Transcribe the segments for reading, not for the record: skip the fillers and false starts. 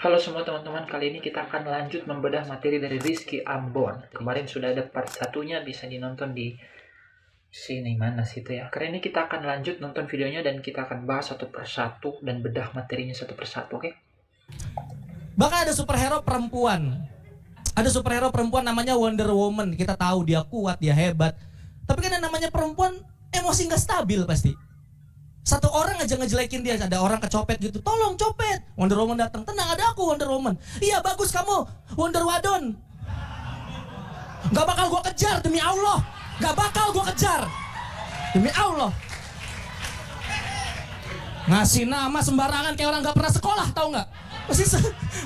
Halo semua teman-teman, kali ini kita akan lanjut membedah materi dari Rizky Ambon. Kemarin sudah ada part satunya, bisa dinonton di sini mana situ ya. Kali ini kita akan lanjut nonton videonya dan kita akan bahas satu persatu dan bedah materinya satu persatu, oke? Bahkan ada superhero perempuan. Ada superhero perempuan namanya Wonder Woman. Kita tahu dia kuat, dia hebat. Tapi kan yang namanya perempuan emosi nggak stabil pasti. Satu orang aja ngejelekin dia, ada orang kecopet gitu, tolong copet. Wonder Woman datang, tenang ada aku Wonder Woman. Iya bagus kamu Wonder Wadon. Gak bakal gue kejar demi Allah. Gak bakal gue kejar demi Allah. Ngasih nama sembarangan kayak orang gak pernah sekolah, tahu nggak?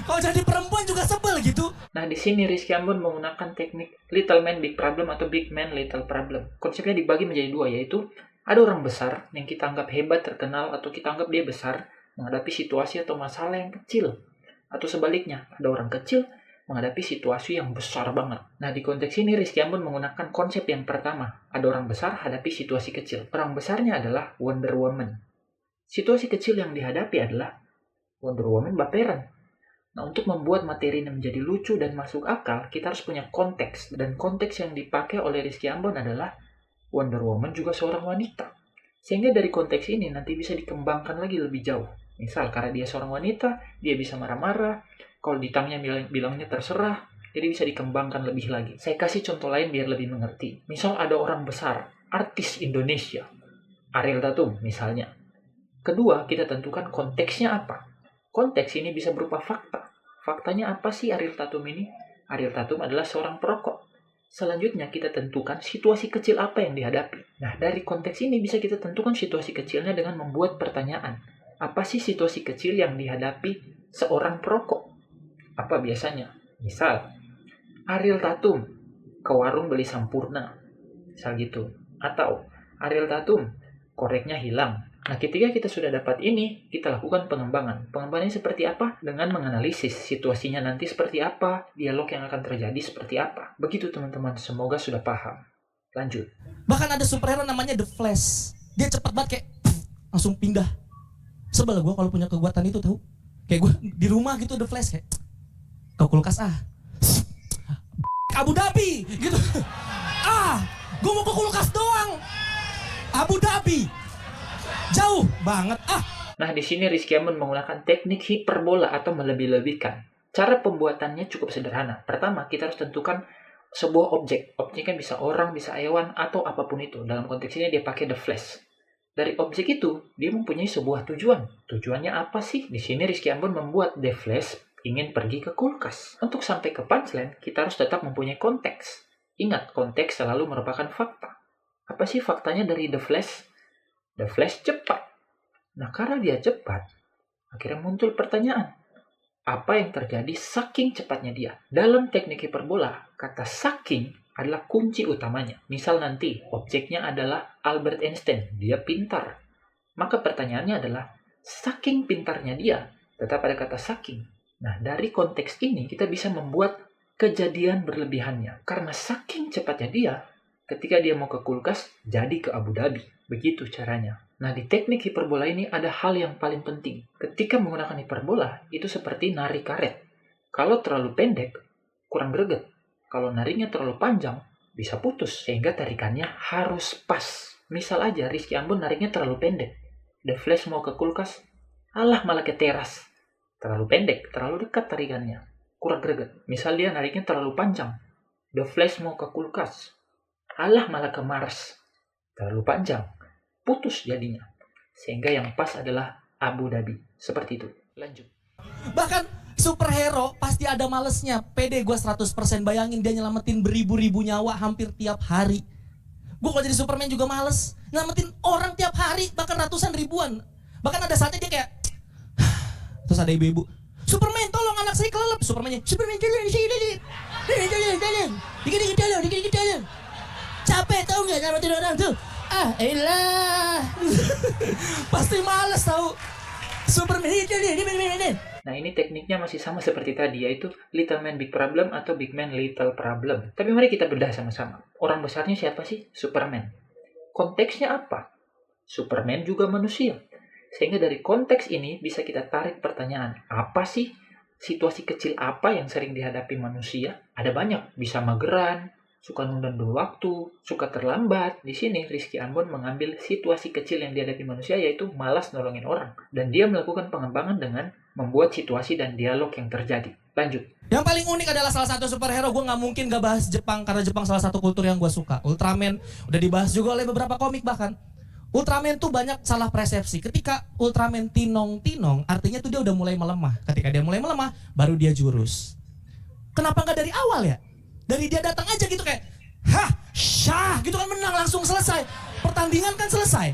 Kalau jadi perempuan juga sebel gitu. Nah, di sini Rizky Ambon menggunakan teknik Little Man Big Problem atau Big Man Little Problem. Konsepnya dibagi menjadi dua, yaitu ada orang besar yang kita anggap hebat, terkenal, atau kita anggap dia besar menghadapi situasi atau masalah yang kecil. Atau sebaliknya, ada orang kecil menghadapi situasi yang besar banget. Nah, di konteks ini Rizky Ambon menggunakan konsep yang pertama. Ada orang besar hadapi situasi kecil. Orang besarnya adalah Wonder Woman. Situasi kecil yang dihadapi adalah Wonder Woman baperan. Nah, untuk membuat materi ini menjadi lucu dan masuk akal, kita harus punya konteks. Dan konteks yang dipakai oleh Rizky Ambon adalah Wonder Woman juga seorang wanita. Sehingga dari konteks ini nanti bisa dikembangkan lagi lebih jauh. Misal, karena dia seorang wanita, dia bisa marah-marah. Kalau ditanya bilangnya terserah, jadi bisa dikembangkan lebih lagi. Saya kasih contoh lain biar lebih mengerti. Misal ada orang besar, artis Indonesia, Ariel Tatum misalnya. Kedua, kita tentukan konteksnya apa. Konteks ini bisa berupa fakta. Faktanya apa sih Ariel Tatum ini? Ariel Tatum adalah seorang perokok. Selanjutnya kita tentukan situasi kecil apa yang dihadapi. Nah, dari konteks ini bisa kita tentukan situasi kecilnya dengan membuat pertanyaan. Apa sih situasi kecil yang dihadapi seorang perokok? Apa biasanya? Misal, Ariel Tatum ke warung beli Sampurna. Misal gitu. Atau, Ariel Tatum koreknya hilang. Nah, ketika kita sudah dapat ini, kita lakukan pengembangan. Pengembangannya seperti apa? Dengan menganalisis situasinya nanti seperti apa, dialog yang akan terjadi seperti apa. Begitu teman-teman, semoga sudah paham. Lanjut. Bahkan ada superhero namanya The Flash. Dia cepat banget kayak langsung pindah. Sebel gue kalau punya kekuatan itu tahu. Kayak gue di rumah gitu The Flash kayak ke kulkas Abu Dhabi gitu. Gue mau ke kulkas doang. Abu Dhabi. Jauh banget. Nah, di sini Rizky Ambon menggunakan teknik hiperbola atau melebih-lebihkan. Cara pembuatannya cukup sederhana. Pertama, kita harus tentukan sebuah objek. Objeknya bisa orang, bisa hewan, atau apapun itu. Dalam konteks ini dia pakai The Flash. Dari objek itu, dia mempunyai sebuah tujuan. Tujuannya apa sih? Di sini Rizky Ambon membuat The Flash ingin pergi ke kulkas. Untuk sampai ke punchline, kita harus tetap mempunyai konteks. Ingat, konteks selalu merupakan fakta. Apa sih faktanya dari The Flash? The Flash cepat. Nah, karena dia cepat, akhirnya muncul pertanyaan. Apa yang terjadi saking cepatnya dia? Dalam teknik hiperbola, kata saking adalah kunci utamanya. Misal nanti, objeknya adalah Albert Einstein. Dia pintar. Maka pertanyaannya adalah, saking pintarnya dia, tetap ada kata saking. Nah, dari konteks ini, kita bisa membuat kejadian berlebihannya. Karena saking cepatnya dia, ketika dia mau ke kulkas, jadi ke Abu Dhabi. Begitu caranya. Nah, di teknik hiperbola ini ada hal yang paling penting. Ketika menggunakan hiperbola, itu seperti narik karet. Kalau terlalu pendek, kurang greget. Kalau nariknya terlalu panjang, bisa putus. Sehingga tarikannya harus pas. Misal aja, Rizky Ambon nariknya terlalu pendek. The Flash mau ke kulkas, malah ke teras. Terlalu pendek, terlalu dekat tarikannya. Kurang greget. Misal dia nariknya terlalu panjang. The Flash mau ke kulkas, malah ke Mars. Terlalu panjang, putus jadinya. Sehingga yang pas adalah Abu Dhabi. Seperti itu. Lanjut. Bahkan superhero pasti ada malesnya. Pede gue 100%. Bayangin dia nyelamatin beribu-ribu nyawa hampir tiap hari. Gue kalau jadi Superman juga males. Nyelamatin orang tiap hari, bahkan ratusan ribuan. Bahkan ada saatnya dia kayak terus ada ibu-ibu, Superman tolong anak saya kelelep. Supermannya, Superman jalan. Dikit jalan. Capek tau gak nyelamatin orang tuh. Elah. Pasti males tau. Superman jalan. Nah, ini tekniknya masih sama seperti tadi, yaitu Little Man Big Problem atau Big Man Little Problem. Tapi mari kita bedah sama-sama. Orang besarnya siapa sih? Superman. Konteksnya apa? Superman juga manusia. Sehingga dari konteks ini bisa kita tarik pertanyaan, apa sih situasi kecil apa yang sering dihadapi manusia? Ada banyak, bisa mageran, suka nunda waktu, suka terlambat. Di sini Rizky Ambon mengambil situasi kecil yang dihadapi manusia, yaitu malas nolongin orang. Dan dia melakukan pengembangan dengan membuat situasi dan dialog yang terjadi. Lanjut. Yang paling unik adalah salah satu superhero, gue nggak mungkin gak bahas Jepang karena Jepang salah satu kultur yang gue suka. Ultraman udah dibahas juga oleh beberapa komik bahkan. Ultraman tuh banyak salah persepsi. Ketika Ultraman tinong-tinong, artinya tuh dia udah mulai melemah. Ketika dia mulai melemah, baru dia jurus. Kenapa nggak dari awal ya? Dari dia datang aja gitu kayak, hah, syah, gitu kan menang langsung selesai. Pertandingan kan selesai.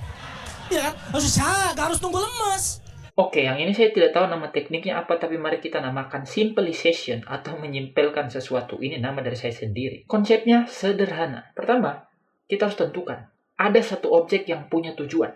Iya kan? Langsung syah, gak harus tunggu lemes. Oke, yang ini saya tidak tahu nama tekniknya apa, tapi mari kita namakan simplification atau menyimpelkan sesuatu. Ini nama dari saya sendiri. Konsepnya sederhana. Pertama, kita harus tentukan. Ada satu objek yang punya tujuan.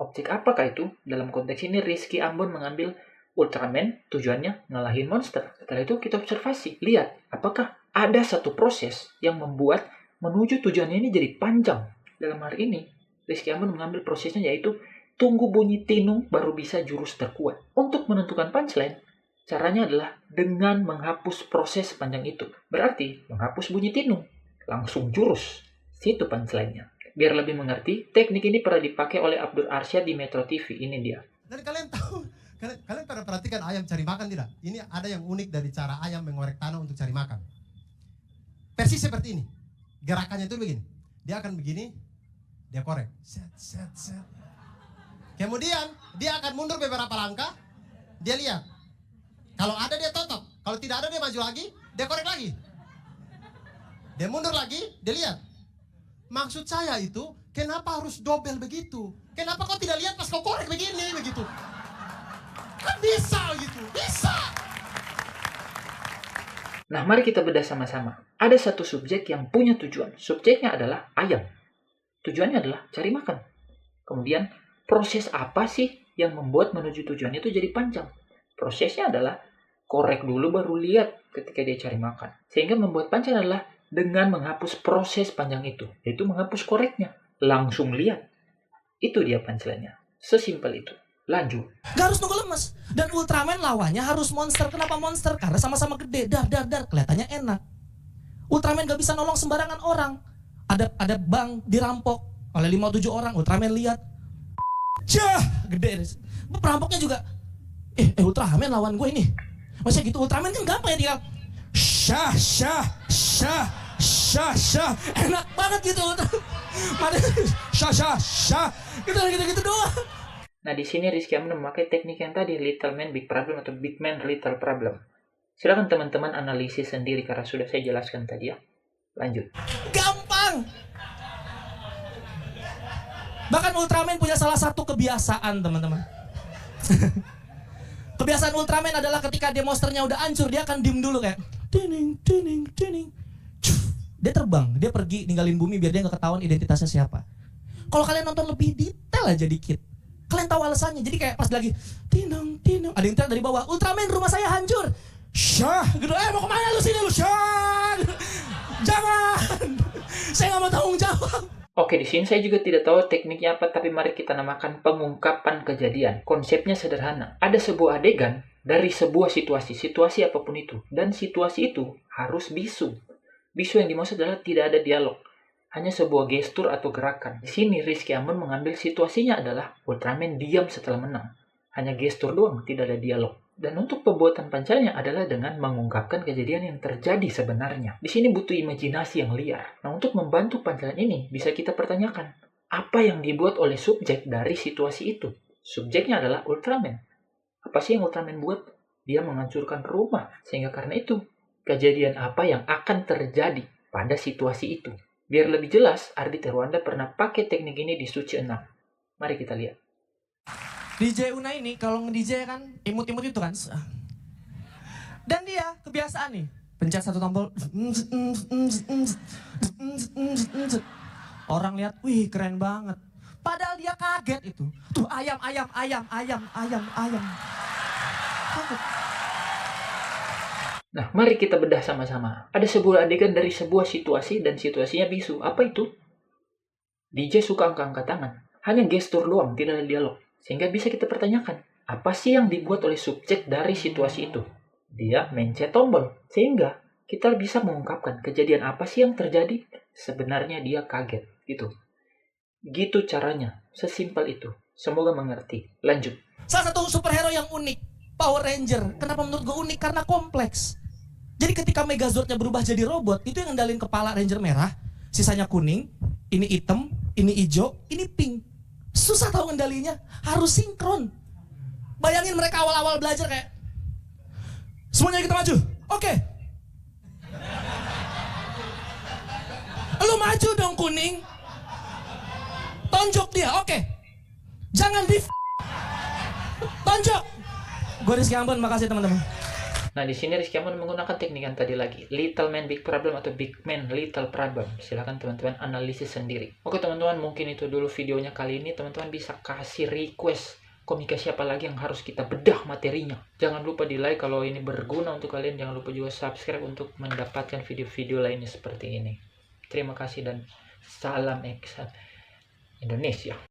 Objek apakah itu? Dalam konteks ini, Rizky Ambon mengambil Ultraman, tujuannya ngalahin monster. Setelah itu kita observasi. Lihat, apakah ada satu proses yang membuat menuju tujuannya ini jadi panjang. Dalam hal ini, Rizky Ambon mengambil prosesnya yaitu tunggu bunyi tinung baru bisa jurus terkuat. Untuk menentukan punchline, caranya adalah dengan menghapus proses panjang itu. Berarti, menghapus bunyi tinung. Langsung jurus. Situ punchline-nya. Biar lebih mengerti, teknik ini pernah dipakai oleh Abdul Arsyad di Metro TV. Ini dia. Dan kalian tahu, kalian pernah perhatikan ayam cari makan tidak? Ini ada yang unik dari cara ayam mengorek tanah untuk cari makan. Persis seperti ini. Gerakannya itu begini. Dia akan begini, dia korek. Set, set, set. Kemudian, dia akan mundur beberapa langkah, dia lihat. Kalau ada dia totok, kalau tidak ada dia maju lagi, dia korek lagi. Dia mundur lagi, dia lihat. Maksud saya itu, kenapa harus dobel begitu? Kenapa kau tidak lihat pas kau korek begini, begitu? Kan bisa gitu, bisa. Nah, mari kita bedah sama-sama. Ada satu subjek yang punya tujuan. Subjeknya adalah ayam. Tujuannya adalah cari makan. Kemudian, proses apa sih yang membuat menuju tujuan itu jadi panjang? Prosesnya adalah korek dulu baru lihat ketika dia cari makan. Sehingga membuat panjang adalah dengan menghapus proses panjang itu, yaitu menghapus koreknya. Langsung lihat. Itu dia punchline-nya. Sesimpel itu. Lanjut. Gak harus nunggu lemes. Dan Ultraman lawannya harus monster. Kenapa monster? Karena sama-sama gede. Dar. Kelihatannya enak. Ultraman gak bisa nolong sembarangan orang. Ada bank dirampok oleh 5-7 orang. Ultraman lihat. Cah, gede. Perampoknya juga. Ultraman lawan gue ini. Maksudnya gitu, Ultraman kan gampang ya tinggal. Syah. Enak banget gitu. Syah. Gitu doang. Nah, di sini Rizky Ambon memakai teknik yang tadi, Little Man Big Problem atau Big Man Little Problem. Silakan teman-teman analisis sendiri karena sudah saya jelaskan tadi ya. Lanjut. Gampang. Bahkan Ultraman punya salah satu kebiasaan, teman-teman. Kebiasaan Ultraman adalah ketika dia monsternya udah hancur, dia akan diem dulu kayak tining. Dia terbang, dia pergi ninggalin bumi biar dia nggak ketahuan identitasnya siapa. Kalau kalian nonton lebih detail aja dikit, kalian tahu alasannya. Jadi kayak pas lagi tinong, ada yang teriak dari bawah, Ultraman rumah saya hancur. Syah, gitu, mau kemana lu sini lu, Syah. Jangan, saya nggak mau tanggung jawab. Oke, di sini saya juga tidak tahu tekniknya apa, tapi mari kita namakan pengungkapan kejadian. Konsepnya sederhana. Ada sebuah adegan dari sebuah situasi apapun itu, dan situasi itu harus bisu. Bisu yang dimaksud adalah tidak ada dialog, hanya sebuah gestur atau gerakan. Di sini Rizky Ambon mengambil situasinya adalah Ultraman diam setelah menang. Hanya gestur doang, tidak ada dialog. Dan untuk pembuatan pancalnya adalah dengan mengungkapkan kejadian yang terjadi sebenarnya. Di sini butuh imajinasi yang liar. Nah, untuk membantu pancalan ini, bisa kita pertanyakan, apa yang dibuat oleh subjek dari situasi itu? Subjeknya adalah Ultraman. Apa sih yang Ultraman buat? Dia menghancurkan rumah. Sehingga karena itu, kejadian apa yang akan terjadi pada situasi itu? Biar lebih jelas, Ardit Herwanda pernah pakai teknik ini di Suci 6. Mari kita lihat. DJ Una ini kalau nge-DJ kan imut-imut itu kan. Dan dia kebiasaan nih, pencet satu tombol. Orang lihat, wih keren banget. Padahal dia kaget itu. Tuh ayam. Kaget. Nah, mari kita bedah sama-sama. Ada sebuah adegan dari sebuah situasi dan situasinya bisu. Apa itu? DJ suka angkat-angkat tangan. Hanya gestur doang, tidak ada dialog. Sehingga bisa kita pertanyakan, apa sih yang dibuat oleh subjek dari situasi itu? dia mencet tombol. Sehingga kita bisa mengungkapkan kejadian apa sih yang terjadi. Sebenarnya dia kaget. Gitu caranya. Sesimpel itu. Semoga mengerti. Lanjut. Salah satu superhero yang unik, Power Ranger. Kenapa menurut gue unik? Karena kompleks. Jadi ketika Megazordnya berubah jadi robot, itu yang ngendalin kepala Ranger merah, sisanya kuning, ini hitam, ini hijau, ini pink. Susah tahu ngendalinya, harus sinkron. Bayangin mereka awal-awal belajar kayak, semuanya kita maju, oke. Lu maju dong kuning, tonjok dia, oke. Jangan tonjok. Gue Rizky Ambon, makasih teman-teman. Nah, di sini Rizky Ambon menggunakan teknik yang tadi lagi. Little man big problem atau big man little problem. Silahkan teman-teman analisis sendiri. Oke teman-teman, mungkin itu dulu videonya kali ini. Teman-teman bisa kasih request komika siapa lagi yang harus kita bedah materinya. Jangan lupa di like kalau ini berguna untuk kalian. Jangan lupa juga subscribe untuk mendapatkan video-video lainnya seperti ini. Terima kasih dan salam Indonesia.